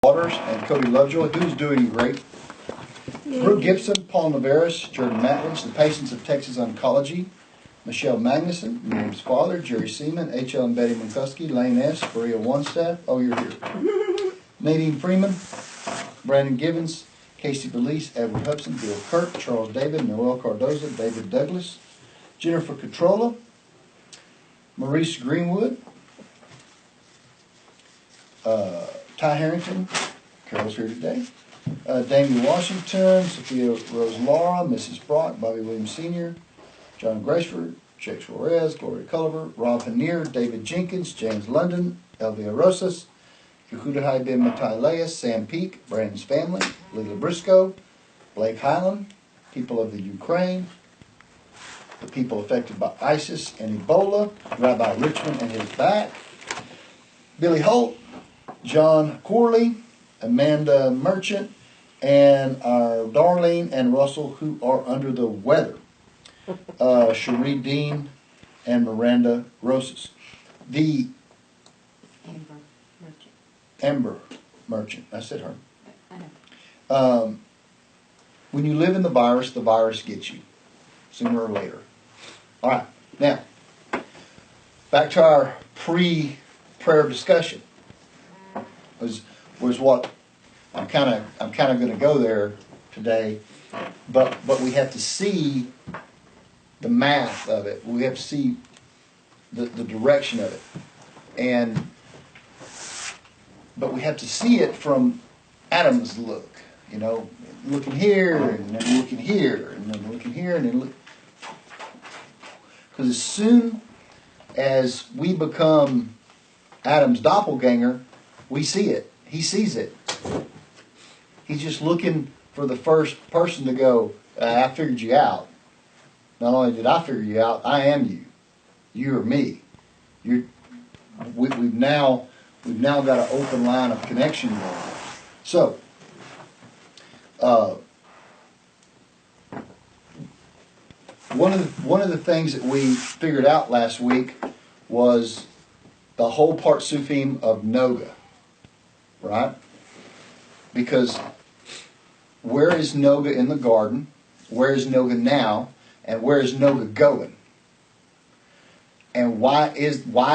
Waters and Cody Lovejoy, who's doing great. Brooke Gibson, Paul Navarez, Jordan Mattlage, the Patients of Texas Oncology, Michelle Magnuson, Miriam's father, Jerry Seaman, H.L. and Betty McCuskey, Lane S., Berea Onestaff, oh, you're here. Nadine Freeman, Brandon Givens, Casey Belize, Edward Hudson, Bill Kirk, Charles David, Noel Cardoza, David Douglas, Jennifer Catrola, Maurice Greenwood, Ty Harrington, Carol's here today, Damien Washington, Sophia Rose Laura, Mrs. Brock, Bobby Williams Sr., John Graceford, Jake Suarez, Gloria Culliver, Rob Paneer, David Jenkins, James London, Elvia Rosas, Yehudahai Ben Matai Sam Peak, Brandon's family, Lila Briscoe, Blake Highland, people of the Ukraine, the people affected by ISIS and Ebola, Rabbi Richmond and his back, Billy Holt, John Corley, Amanda Merchant, and our Darlene and Russell, who are under the weather. Cherie Dean and Miranda Rosas. The Amber Merchant. I said her. I know. When you live in the virus gets you sooner or later. All right. Now, back to our pre-prayer discussion. Was what I'm kind of going to go there today, but we have to see the math of it. We have to see the direction of it, but we have to see it from Adam's look. You know, looking here and then looking here and then looking here and then look. Because as soon as we become Adam's doppelganger, we see it. He sees it. He's just looking for the first person to go, I figured you out. Not only did I figure you out, I am you. You are me. We've now got an open line of connection going on. So, one of the things that we figured out last week was the whole Partsufs of Nogah, right? Because where is Nogah in the garden? Where is Nogah now? And where is Nogah going? And why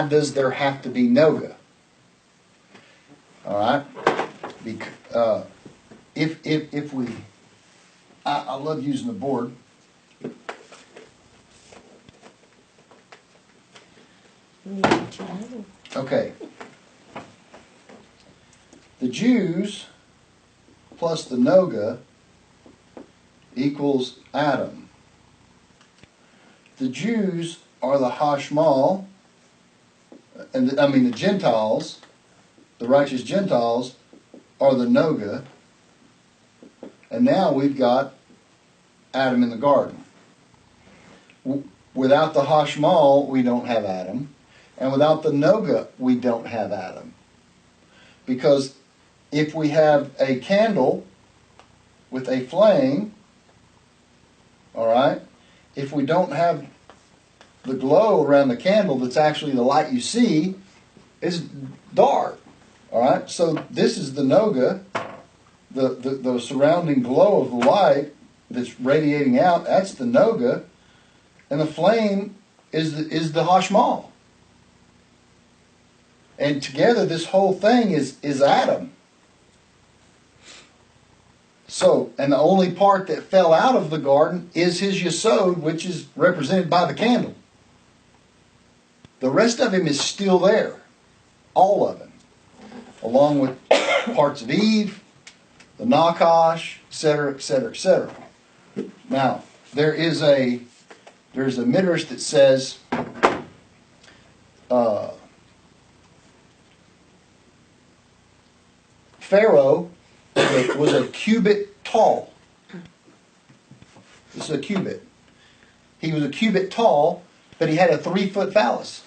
does there have to be Nogah? All right, because if we, I love using the board. Okay. The Jews plus the Nogah equals Adam. The Jews are the Hashmal, and the Gentiles, the righteous Gentiles, are the Nogah. And now we've got Adam in the garden. Without the Hashmal, we don't have Adam. And without the Nogah, we don't have Adam. Because if we have a candle with a flame, all right, if we don't have the glow around the candle that's actually the light you see, it's dark. All right, so this is the Nogah, the surrounding glow of the light that's radiating out. That's the Nogah, and the flame is the Hashmal. And together, this whole thing is Adam. So, and the only part that fell out of the garden is his Yesod, which is represented by the candle. The rest of him is still there, all of him, along with parts of Eve, the Nakash, etc., etc., etc. Now, there's a midrash that says Pharaoh was a cubit tall. This is a cubit. He was a cubit tall, but he had a 3-foot phallus.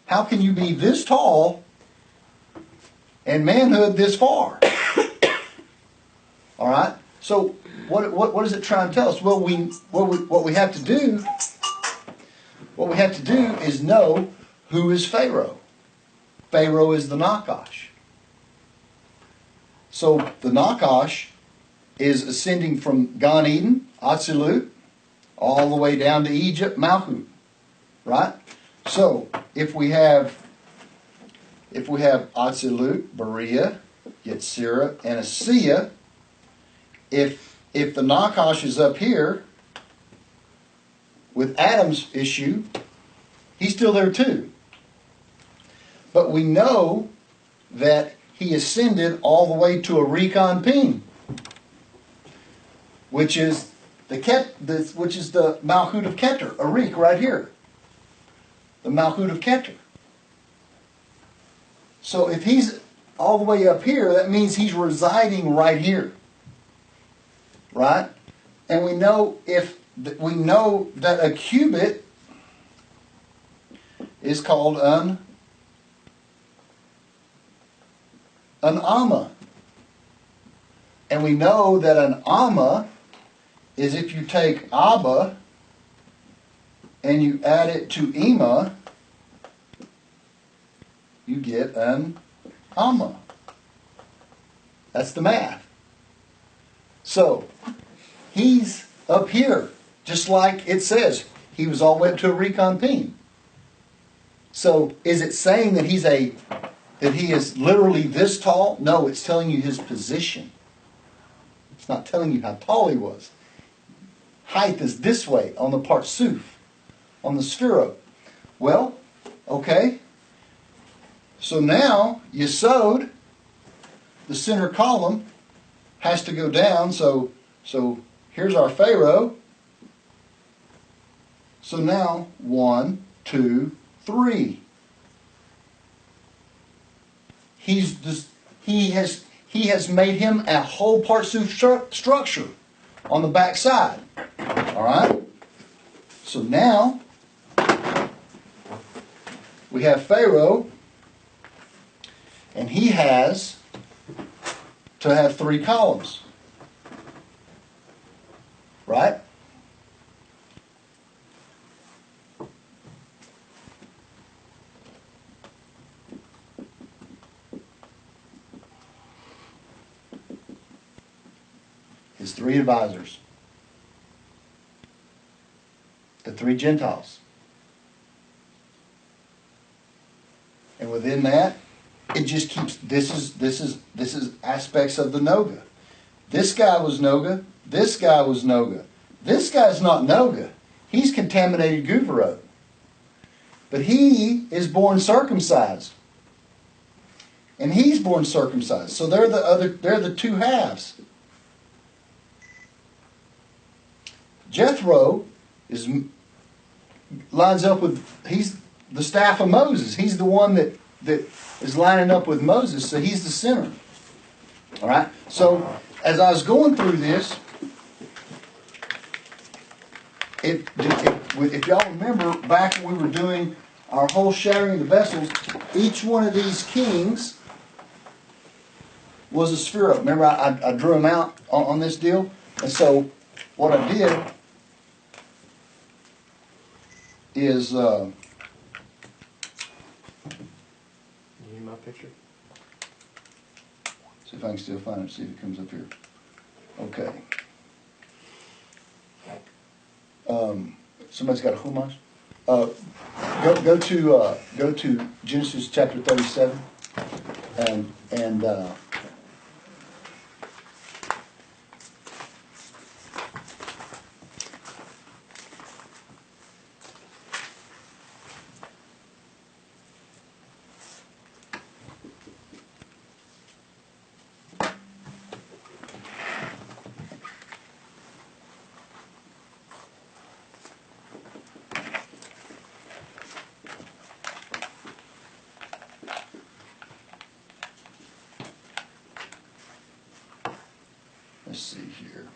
How can you be this tall and manhood this far? All right. So what does it try and tell us? Well, what we have to do is know who is Pharaoh. Pharaoh is the Nakash. So the Nakash is ascending from Gan Eden, Atzilut, all the way down to Egypt, Malchut, right? So if we have Atzilut, Berea, Yetzirah, and Asiya, if the Nakash is up here with Adam's issue, he's still there too. But we know that he ascended all the way to a Recon Pin, which is the Malchut of Keter, Arik right here. The Malchut of Keter. So if he's all the way up here, that means he's residing right here. Right? And we know that a cubit is called an amma. And we know that an amma is if you take Abba and you add it to Ema, you get an amma. That's the math. So, he's up here, just like it says. He was all the way up to a Recon Pin. So, is it saying that that he is literally this tall? No, it's telling you his position. It's not telling you how tall he was. Height is this way on the Partsuf, on the Sphero. Well, okay. So now, Yesod, the center column, has to go down. So here's our Pharaoh. So now, 1, 2, 3. He has made him a whole Partsuf structure on the back side. All right? So now, we have Pharaoh, and he has to have 3 columns. Right? His 3 advisors. The 3 Gentiles. And within that, it just keeps, this is aspects of the Nogah. This guy was Nogah. This guy was Nogah. This guy's not Nogah. He's contaminated Guvarot. But he is born circumcised. And he's born circumcised. So they're the 2 halves. Jethro lines up with, he's the staff of Moses. He's the one that is lining up with Moses, so he's the center. All right? So, as I was going through this, if y'all remember, back when we were doing our whole shattering of the vessels, each one of these kings was a Sphero. Remember, I drew them out on this deal? And so, what I did is... You need my picture? See if I can still find it, see if it comes up here. Okay. Somebody's got a Chumash? Go to Genesis chapter 37 and let's see here.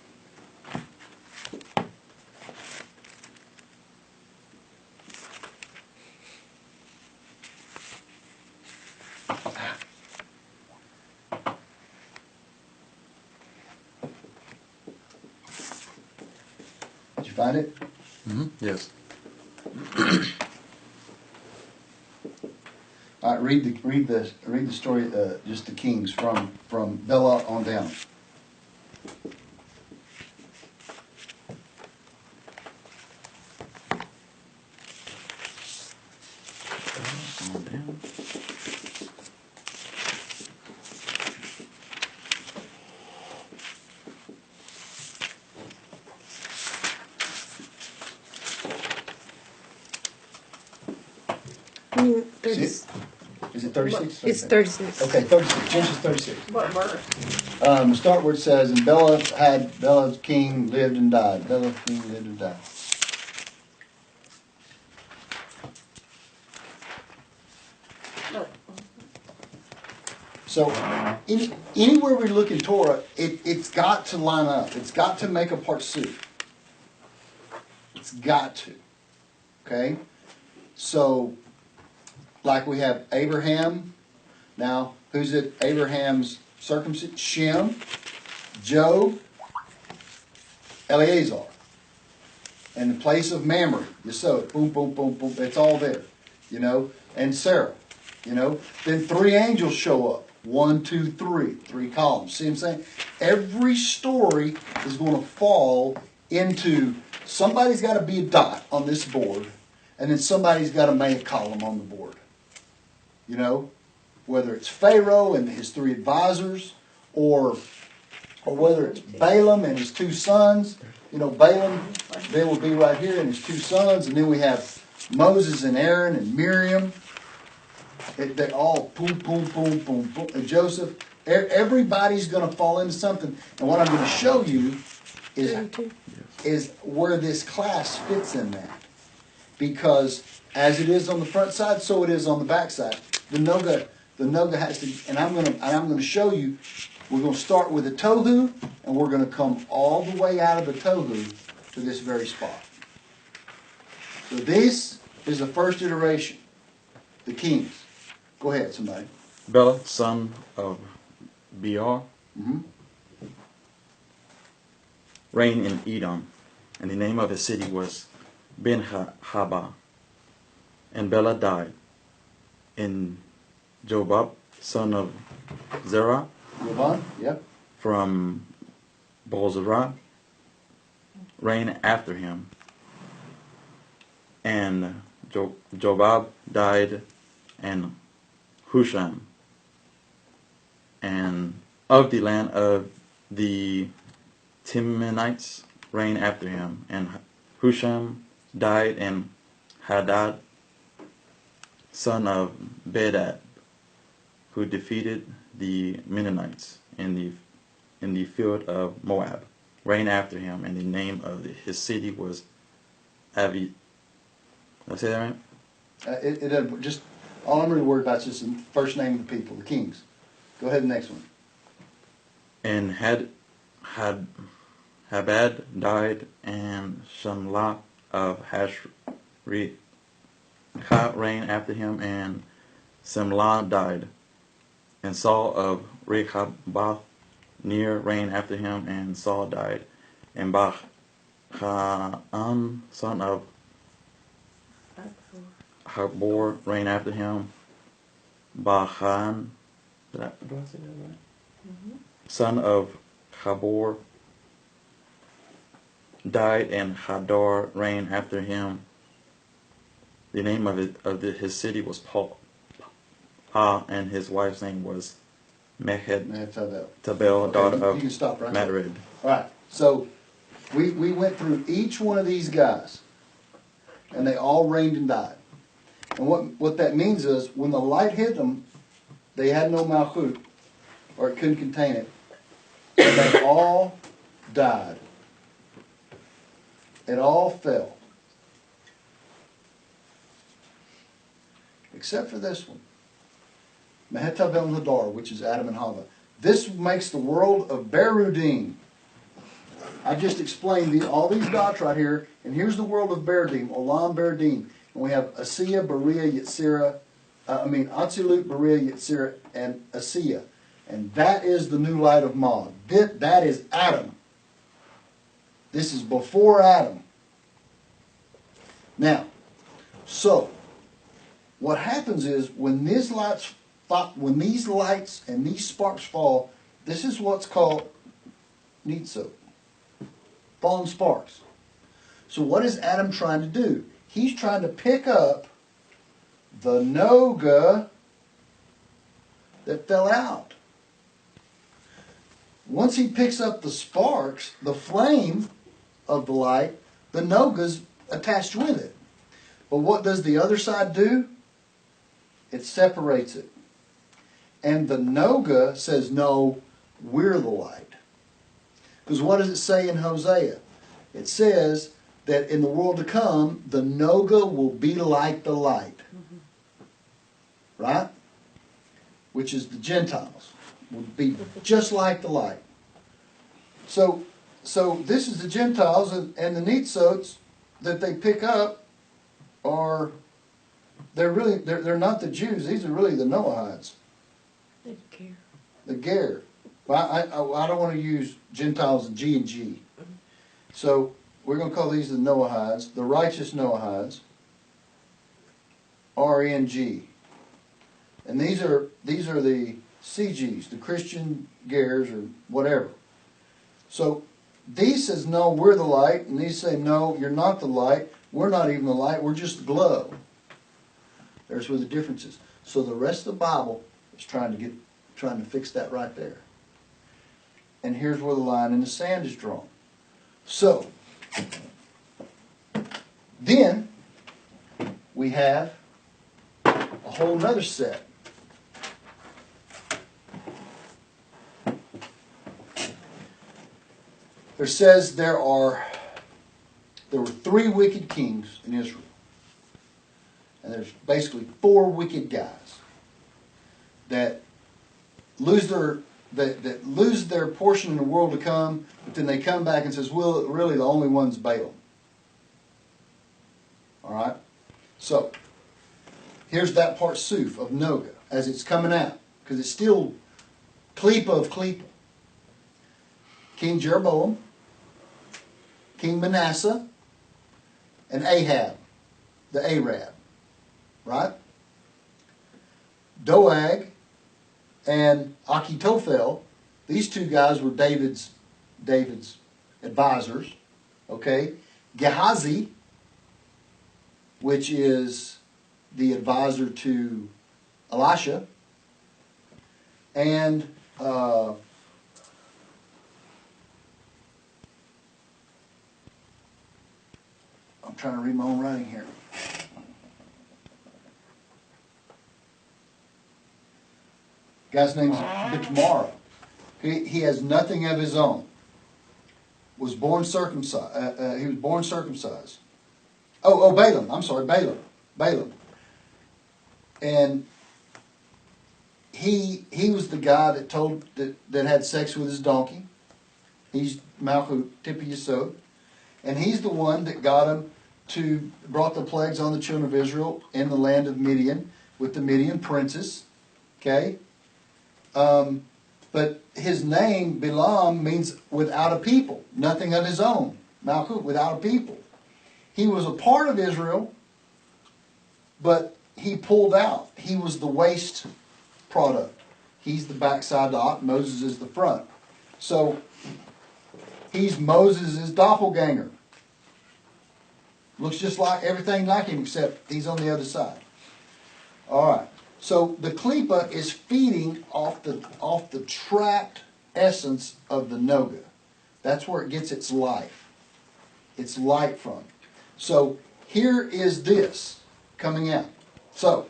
Did you find it? Mm-hmm. Yes. All All right, read the story, just the kings from Bela on down. On down. Is it 36? It's 36. Okay, 36. Genesis 36. What verse? Start where it says, and Bela's king lived and died. Bela's king lived and died. So, anywhere we look in Torah, it's got to line up. It's got to make a Partsuf. It's got to. Okay? So, like we have Abraham. Now, who's at Abraham's circumcision? Shem, Job, Eleazar. And the place of Mamre, Yesod, boom, boom, boom, boom. It's all there. You know? And Sarah. You know? Then 3 angels show up. 1, 2, 3. 3 columns. See what I'm saying? Every story is going to fall into, somebody's got to be a dot on this board, and then somebody's got to make a column on the board. You know? Whether it's Pharaoh and his 3 advisors, or whether it's Balaam and his 2 sons. You know, Balaam, they will be right here, and his 2 sons. And then we have Moses and Aaron and Miriam. They all boom, boom, boom, boom, boom. And Joseph. Everybody's going to fall into something. And what I'm going to show you is where this class fits in that. Because as it is on the front side, so it is on the back side. The Nogah has to, and I'm going to show you. We're going to start with the tohu, and we're going to come all the way out of the tohu to this very spot. So this is the first iteration, the kings. Go ahead, somebody. Bela, son of Beor, reigned in Edom, and the name of his city was Ben-Haba. And Bela died. And Jobab, son of Zerah, Yvonne, yep. from Bozrah, reigned after him. And Jobab died, and Husham, and of the land of the Timnanites reigned after him. And Husham died, and Hadad, son of Bedad, who defeated the Mennonites in the field of Moab, reigned after him, and the name of his city was Avi. Did I say that right? Just all I'm really worried about is just the first name of the people, the kings. Go ahead, the next one. And Habad died, and Shamlah of Hashri reigned after him, and Simlah died. And Saul of Rehoboth near reigned after him, and Saul died. And Bach-an, son of Habor, reigned after him. Bachan, do I say that right? Son of Habor died, and Hadar reigned after him. The name of his city was and his wife's name was Tabel, daughter of Matred. All right, so we went through each one of these guys, and they all reigned and died. And what that means is, when the light hit them, they had no malchut, or it couldn't contain it, and they all died. It all fell. Except for this one. Mehetabel and Hadar, which is Adam and Hava. This makes the world of Berudim. I just explained all these dots right here, and here's the world of Berudim, Olam Berudim. And we have Asiya, Berea, Yetzirah, Atzilut, Berea, Yetzirah, and Asiya. And that is the new light of Mod. That is Adam. This is before Adam. Now, so, what happens is when these lights and these sparks fall, this is what's called nitso, falling sparks. So what is Adam trying to do? He's trying to pick up the Nogah that fell out. Once he picks up the sparks, the flame of the light, the Nogah's attached with it. But what does the other side do? It separates it. And the Nogah says, no, we're the light. Because what does it say in Hosea? It says that in the world to come, the Nogah will be like the light. Right? Which is the Gentiles. Will be just like the light. So this is the Gentiles, and the Nitzotes that they pick up are, they're not the Jews. These are really the Noahites. The Ger. Well, I don't want to use Gentiles and G. So we're going to call these the Noahites, the righteous Noahites, RNG. And these are the CGs, the Christian Gers or whatever. So these says, no, we're the light, and these say, no, you're not the light. We're not even the light. We're just the glow. There's where the difference is. So the rest of the Bible is trying to fix that right there. And here's where the line in the sand is drawn. So then we have a whole other set. There says there were 3 wicked kings in Israel. And there's basically 4 wicked guys that lose their portion in the world to come, but then they come back and says, well, really the only one's Balaam. Alright? So, here's that Partsuf of Nogah as it's coming out. Because it's still Klippa of Klippa. King Jeroboam, King Manasseh, and Ahab, the Arab. Right? Doeg and Achitophel, these 2 guys were David's advisors. Okay? Gehazi, which is the advisor to Elisha, and I'm trying to read my own writing here. Guy's name's Bitmara. He has nothing of his own. Was born circumcised. He was born circumcised. Oh, Balaam. I'm sorry, Balaam. And he was the guy that had sex with his donkey. He's Malchut Tipi Yesod. And he's the one that brought the plagues on the children of Israel in the land of Midian with the Midian princes. Okay? But his name, Balaam, means without a people. Nothing of his own. Malchut, without a people. He was a part of Israel, but he pulled out. He was the waste product. He's the backside dot. Moses is the front. So, he's Moses' doppelganger. Looks just like everything like him, except he's on the other side. All right. So the Klippa is feeding off the trapped essence of the Nogah. That's where it gets its life, its light from. So here is this coming out. So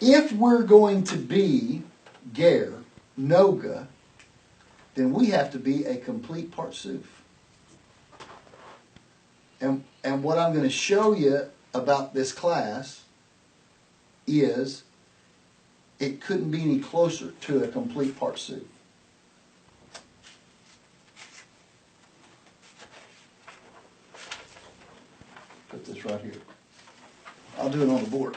if we're going to be Ger, Nogah, then we have to be a complete Partsuf. And what I'm going to show you about this class is it couldn't be any closer to a complete Partsuf. Put this right here. I'll do it on the board.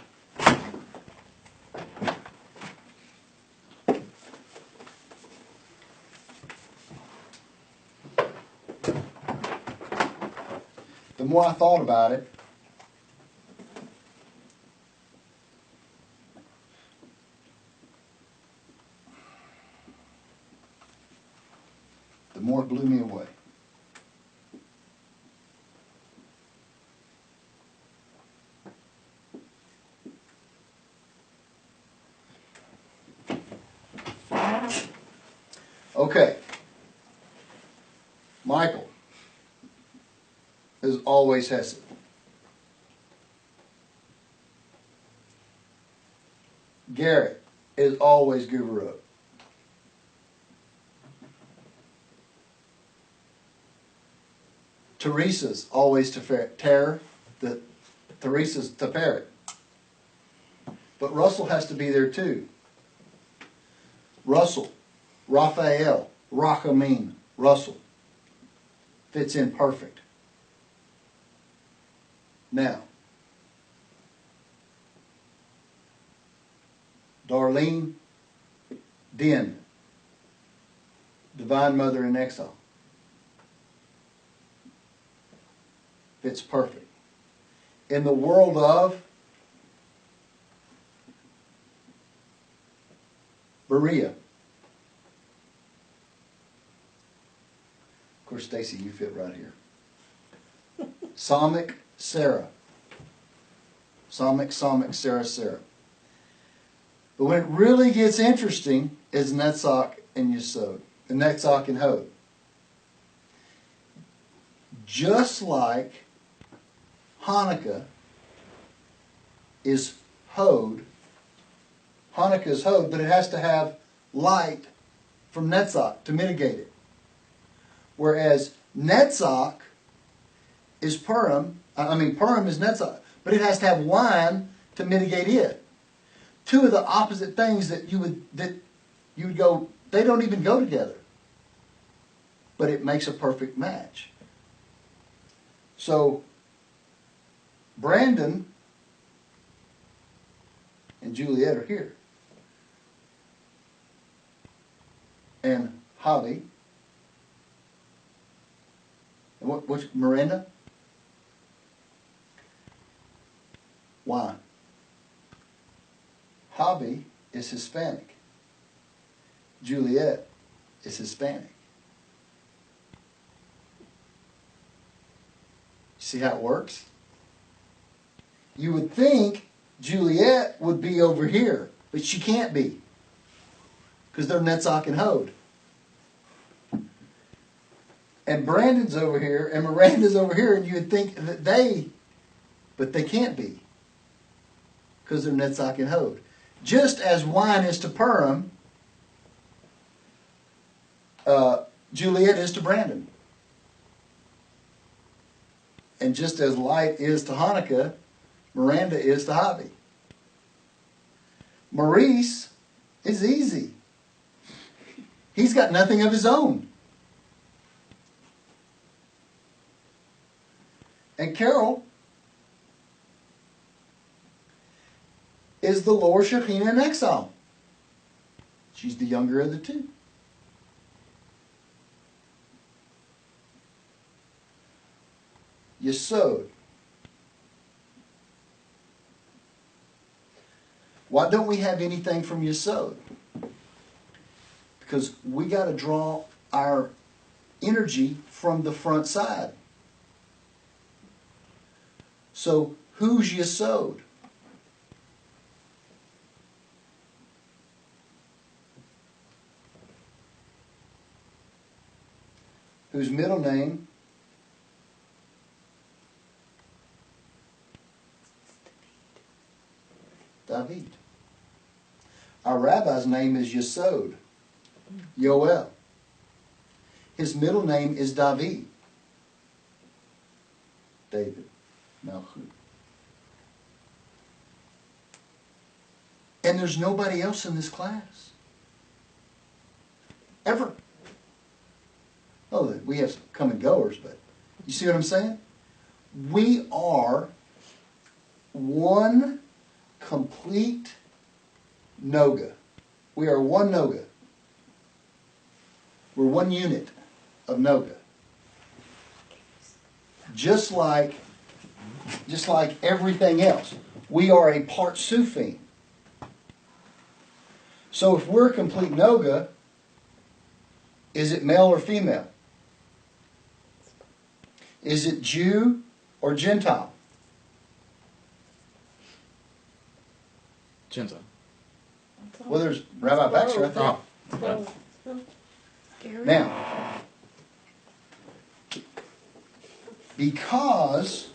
The more I thought about it, the more it blew me away. Okay. Michael is always Hesed. Garrett is always Guvarot. Teresa's always Teresa's Teferet. But Russell has to be there too. Russell, Raphael, Rachamim, Russell. Fits in perfect. Now, Darlene, Din, Divine Mother in Exile. Fits perfect. In the world of Berea. Of course, Stacy, you fit right here. Psalmic, Sarah. Psalmic, Sarah, Sarah. But when it really gets interesting is Netzach and Yesod. Netzach and Hod. Just like Hanukkah is Hod, Hanukkah is Hod, but it has to have light from Netzach to mitigate it. Whereas Netzach is Purim, Purim is Netzach, but it has to have wine to mitigate it. Two of the opposite things that you would go, they don't even go together. But it makes a perfect match. So, Brandon and Juliet are here. And Javi. And what's Miranda? Why? Javi is Hispanic. Juliet is Hispanic. See how it works? You would think Juliet would be over here, but she can't be. Because they're Netzach and Hod. And Brandon's over here, and Miranda's over here, and you would think that but they can't be. Because they're Netzach and Hod. Just as wine is to Purim, Juliet is to Brandon. And just as light is to Hanukkah, Miranda is to Javi. Maurice is easy. He's got nothing of his own. And Carol is the lower Shekhinah in exile. She's the younger of the two. Yesod. Why don't we have anything from Yesod? Because we got to draw our energy from the front side. So, who's Yesod? Whose middle name David. Our rabbi's name is Yesod, Yoel. His middle name is David, Malchut. And there's nobody else in this class. Ever. Oh, we have some come and goers, but you see what I'm saying? We are one complete Nogah. We are one Nogah. We're one unit of Nogah. Just like everything else. We are a Partsufs. So if we're a complete Nogah, Is it male or female? Is it Jew or Gentile? Gentile. Well, there's Rabbi Baxter right there. Oh. Now, because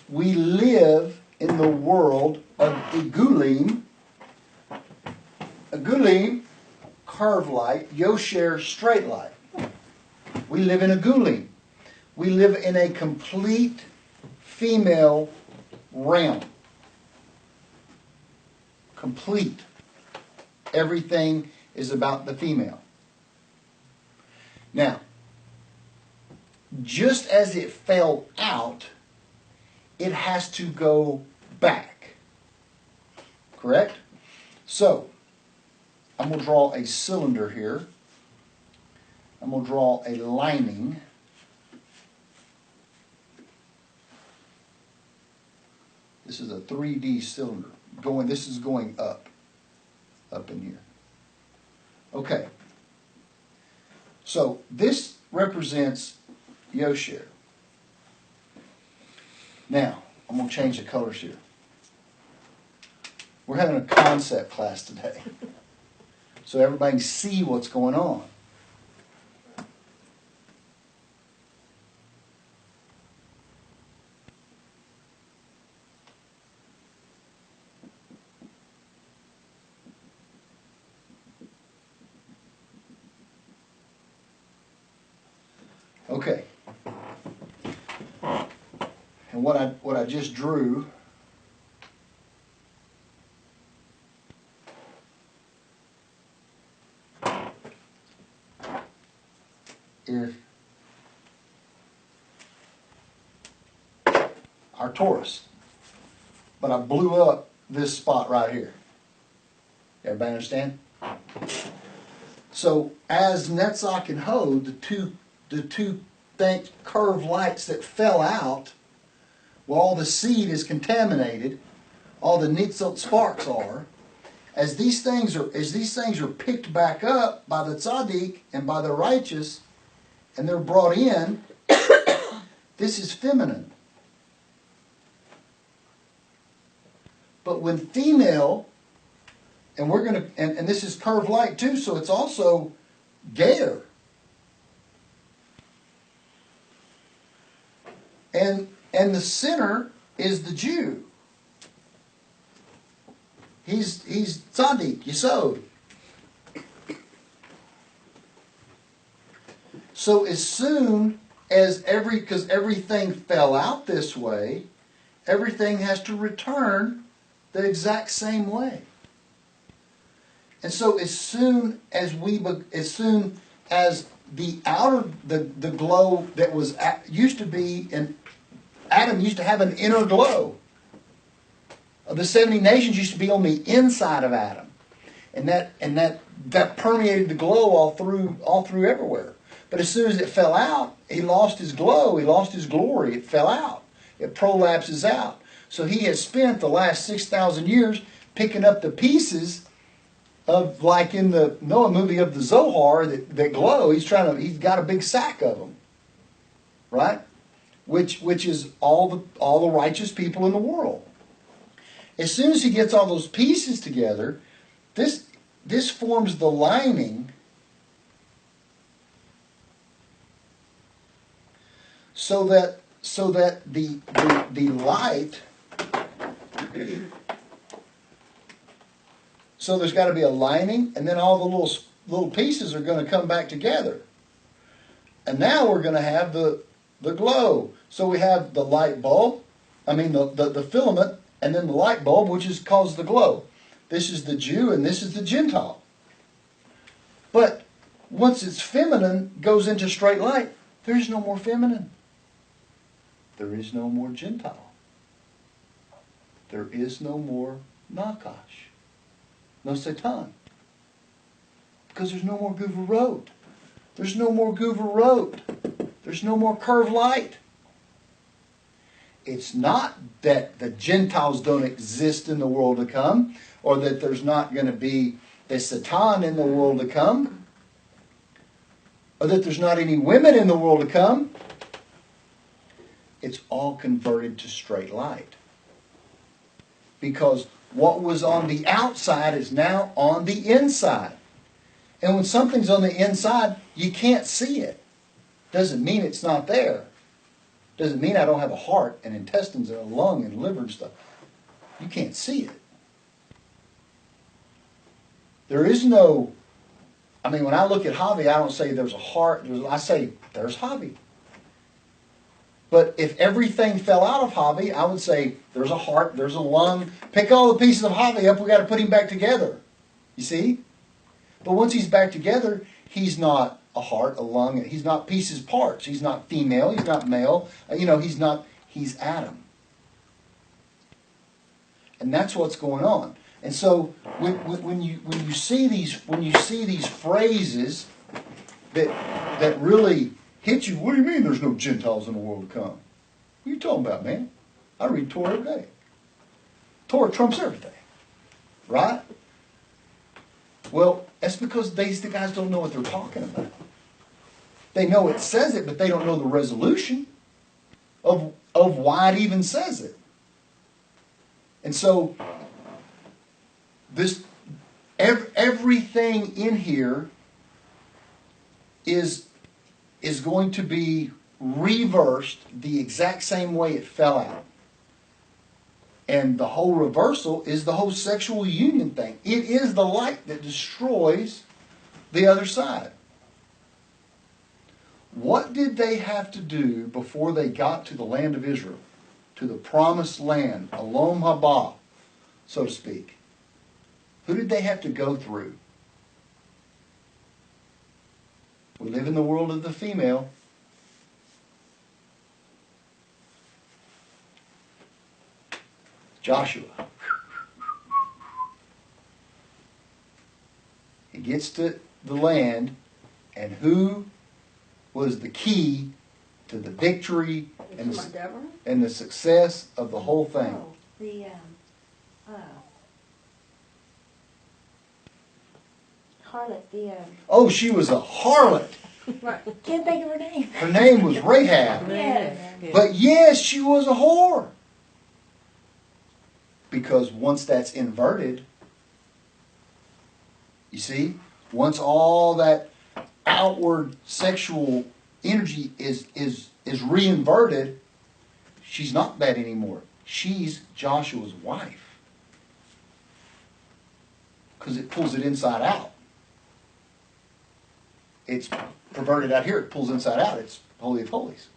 we live in the world of Igulim, curved light, Yosher, straight light. We live in Igulim. We live in a complete female realm. Complete. Everything is about the female. Now, just as it fell out, it has to go back. Correct? So, I'm going to draw a cylinder here. I'm going to draw a lining. This is a 3D cylinder. This is going up in here. Okay. So this represents Yosher. Now, I'm going to change the colors here. We're having a concept class today, so everybody can see what's going on. Okay. And what I just drew is our torus. But I blew up this spot right here. Everybody understand? So as Netzach and Hod, the two curved lights that fell out, well, all the seed is contaminated, all the nitzot sparks are. As these things are picked back up by the tzaddik and by the righteous, and they're brought in, this is feminine. But when female, and we're gonna, and this is curved light too, so it's also gayer. And the sinner is the Jew. He's tzaddik, yesod. So as soon as because everything fell out this way, everything has to return the exact same way. And so as soon as the outer, the glow that was used to be, and Adam used to have an inner glow. The 70 nations used to be on the inside of Adam, and that permeated the glow all through everywhere. But as soon as it fell out, he lost his glow, he lost his glory. It fell out. It prolapses out. So he has spent the last 6,000 years picking up the pieces of, like in the Noah movie, of the Zohar that glow. He's got a big sack of them, right? Which is all the righteous people in the world. As soon as he gets all those pieces together, this forms the lining so that the light. So there's got to be a lining, and then all the little pieces are going to come back together. And now we're going to have the glow. So we have the light bulb, the filament, and then the light bulb, which causes the glow. This is the Jew, and this is the Gentile. But once it's feminine, goes into straight light, there's no more feminine. There is no more Gentile. There is no more Nakash. No Satan. Because there's no more Guvurot. There's no more Guvurot. There's no more curved light. It's not that the Gentiles don't exist in the world to come, or that there's not going to be a Satan in the world to come. or that there's not any women in the world to come. It's all converted to straight light. Because what was on the outside is now on the inside. And when something's on the inside, you can't see it. Doesn't mean it's not there. Doesn't mean I don't have a heart and intestines and a lung and liver and stuff. You can't see it. There is no, I mean, when I look at Javi, I don't say there's a heart. I say there's Javi. But if everything fell out of Javi, I would say there's a heart, there's a lung. Pick all the pieces of Javi up, we got to put him back together. You see? But once he's back together, he's not a heart, a lung. He's not pieces, parts. He's not female. He's not male. He's Adam. And that's what's going on. And so when you see these phrases that really hit you, what do you mean there's no Gentiles in the world to come? What are you talking about, man? I read Torah every day. Torah trumps everything. Right? Well, that's because the guys don't know what they're talking about. They know it says it, but they don't know the resolution of why it even says it. And so everything in here is going to be reversed the exact same way it fell out. And the whole reversal is the whole sexual union thing. It is the light that destroys the other side. What did they have to do before they got to the land of Israel? To the promised land, Alom Haba, so to speak. Who did they have to go through? We live in the world of the female. Joshua. He gets to the land, and who was the key to the victory and the success of the whole thing? Oh, the harlot. Oh, she was a harlot. Can't think of her name. Her name was Rahab. Yes. But yes, she was a whore. Because once that's inverted, you see, once all that outward sexual energy is reinverted, she's not that anymore. She's Joshua's wife. Because it pulls it inside out. It's perverted out here, it pulls inside out. It's Holy of Holies.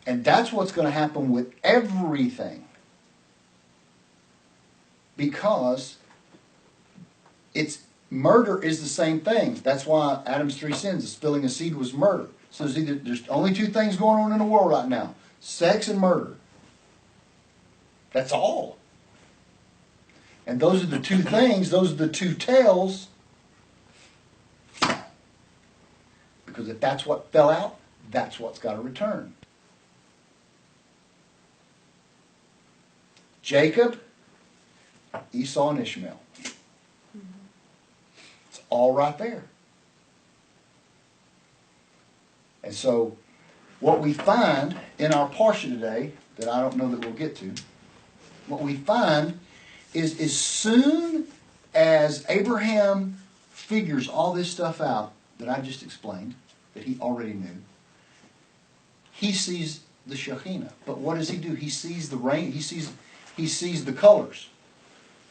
And that's what's going to happen with everything. Because murder is the same thing. That's why Adam's 3 sins, the spilling of seed was murder. So there's only 2 things going on in the world right now. Sex and murder. That's all. And those are the 2 things, those are the 2 tails. Because if that's what fell out, that's what's got to return. Jacob, Esau, and Ishmael. It's all right there. And so, what we find in our parsha today, that I don't know that we'll get to, what we find is as soon as Abraham figures all this stuff out that I just explained, that he already knew, he sees the Shekhinah. But what does he do? He sees the rain. He sees the colors.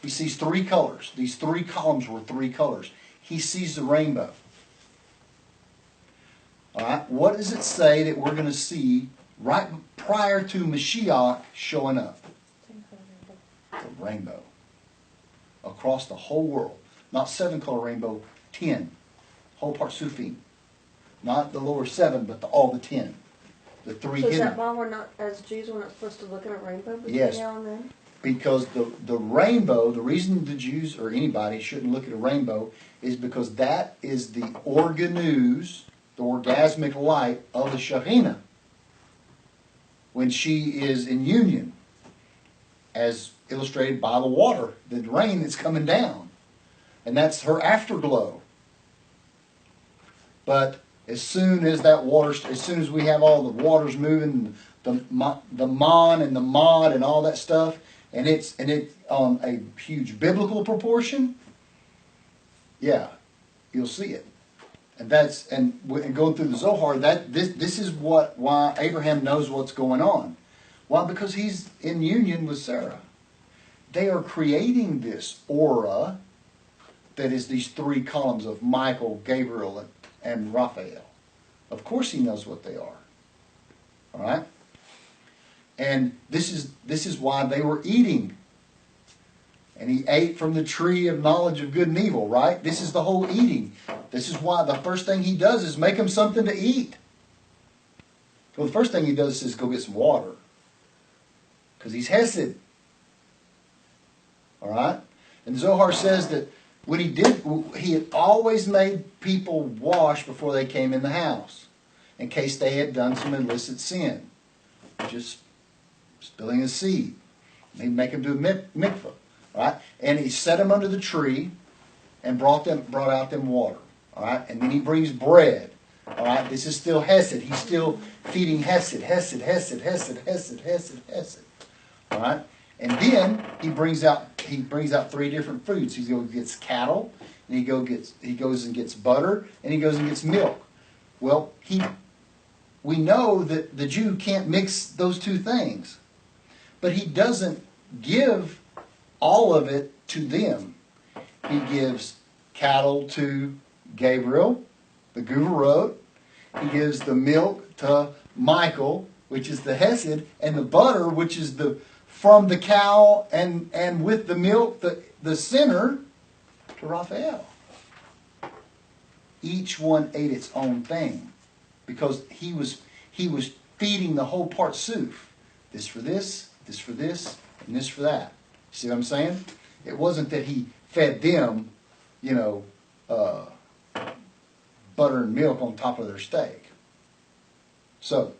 He sees 3 colors. These 3 columns were 3 colors. He sees the rainbow. All right. What does it say that we're going to see right prior to Mashiach showing up? The rainbow. Across the whole world. Not 7-color rainbow, 10. Whole Partsufim. Not the lower 7, but all the 10. The 3 So is hidden. that why we're not, as Jews, we're not supposed to look at a rainbow between Yes. now and then? Because the rainbow, the reason the Jews or anybody shouldn't look at a rainbow is because that is the organus, the orgasmic light of the Shekhinah. When she is in union, as illustrated by the water, the rain that's coming down. And that's her afterglow. But as soon as that water, as soon as we have all the waters moving, the mon and the mod and all that stuff, and it's on a huge biblical proportion, yeah, you'll see it. And that's and going through the Zohar, this is why Abraham knows what's going on. Why? Because he's in union with Sarah. They are creating this aura that is these three columns of Michael, Gabriel, and Raphael. Of course he knows what they are. All right? And this is why they were eating. And he ate from the tree of knowledge of good and evil, right? This is the whole eating. This is why the first thing he does is make him something to eat. Well, the first thing he does is go get some water. Because he's Hesed. All right? And Zohar says that when he had always made people wash before they came in the house, in case they had done some illicit sin, just spilling a seed. He'd make them do a mikvah, right? And he set them under the tree and brought out them water, all right? And then he brings bread, all right? This is still Hesed. He's still feeding Hesed, Hesed, Hesed, Hesed, Hesed, Hesed, Hesed, all right? And then he brings out three different foods. He gets cattle, and he goes and gets butter, and he goes and gets milk. Well, we know that the Jew can't mix those two things, but he doesn't give all of it to them. He gives cattle to Gabriel, the Guvarot. He gives the milk to Michael, which is the Hesed, and the butter, which is from the cow and with the milk, the sinner, to Raphael. Each one ate its own thing because he was feeding the whole Partsuf. This for this, and this for that. See what I'm saying? It wasn't that he fed them, butter and milk on top of their steak. So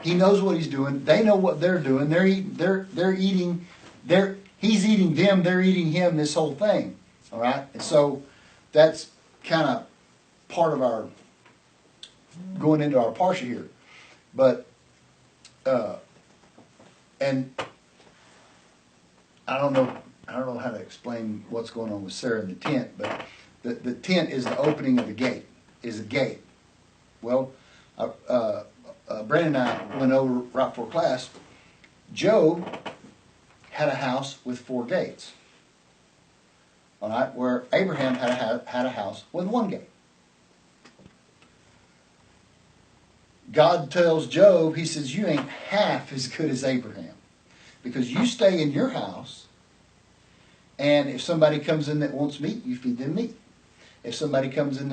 he knows what he's doing. They know what they're doing. They're eating. He's eating them. They're eating him. This whole thing. All right. And so that's kind of part of our going into our parsha here. But and I don't know how to explain what's going on with Sarah in the tent, but the tent is the opening of the gate. Is a gate. Well, Brandon and I went over right before class. Job had a house with 4 gates. All right, where Abraham had a house with 1 gate. God tells Job, he says, you ain't half as good as Abraham. Because you stay in your house, and if somebody comes in that wants meat, you feed them meat. If somebody comes in